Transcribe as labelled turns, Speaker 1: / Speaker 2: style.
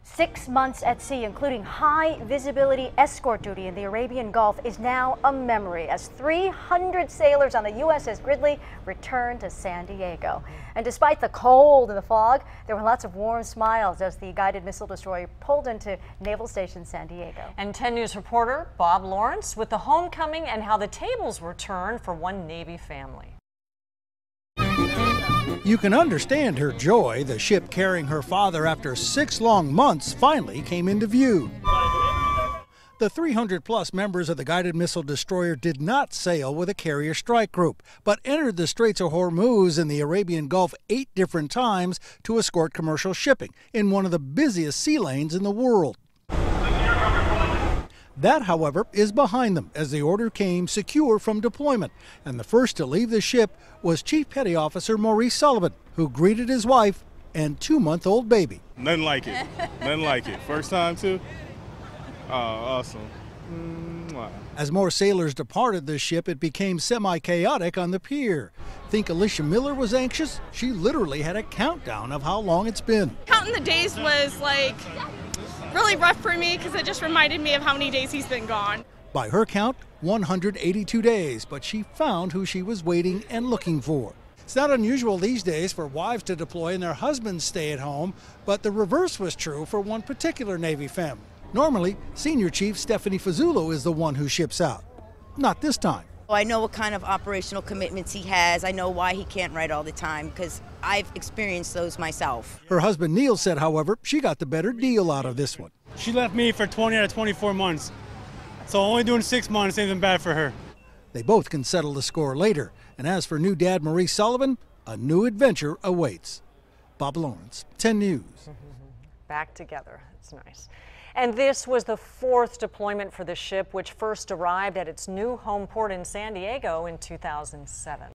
Speaker 1: 6 months at sea, including high visibility escort duty in the Arabian Gulf, is now a memory as 300 sailors on the USS Gridley return to San Diego. And despite the cold and the fog, there were lots of warm smiles as the guided missile destroyer pulled into Naval Station San Diego.
Speaker 2: And 10 News reporter Bob Lawrence with the homecoming and how the tables were turned for one Navy family.
Speaker 3: You can understand her joy. The ship carrying her father after 6 long months finally came into view. The 300-plus members of the guided missile destroyer did not sail with a carrier strike group, but entered the Straits of Hormuz in the Arabian Gulf 8 different times to escort commercial shipping in one of the busiest sea lanes in the world. That, however, is behind them as the order came secure from deployment, and the first to leave the ship was Chief Petty Officer Maurice Sullivan, who greeted his wife and 2-month-old baby.
Speaker 4: Nothing like it. Nothing like it. First time, too? Oh, awesome.
Speaker 3: As more sailors departed the ship, it became semi-chaotic on the pier. Think Alicia Miller was anxious? She literally had a countdown of how long it's been.
Speaker 5: Counting the days was like really rough for me because it just reminded me of how many days he's been gone.
Speaker 3: By her count, 182 days, but she found who she was waiting and looking for. It's not unusual these days for wives to deploy and their husbands stay at home, but the reverse was true for one particular Navy family. Normally, Senior Chief Stephanie Fazzulo is the one who ships out. Not this time.
Speaker 6: I know what kind of operational commitments he has. I know why he can't write all the time because I've experienced those myself.
Speaker 3: Her husband Neil said, however, she got the better deal out of this one.
Speaker 7: She left me for 20 out of 24 months. So only doing 6 months ain't even bad for her.
Speaker 3: They both can settle the score later. And as for new dad Maurice Sullivan, a new adventure awaits. Bob Lawrence, 10 News.
Speaker 2: Back together. It's nice. And this was the 4th deployment for the ship, which first arrived at its new home port in San Diego in 2007.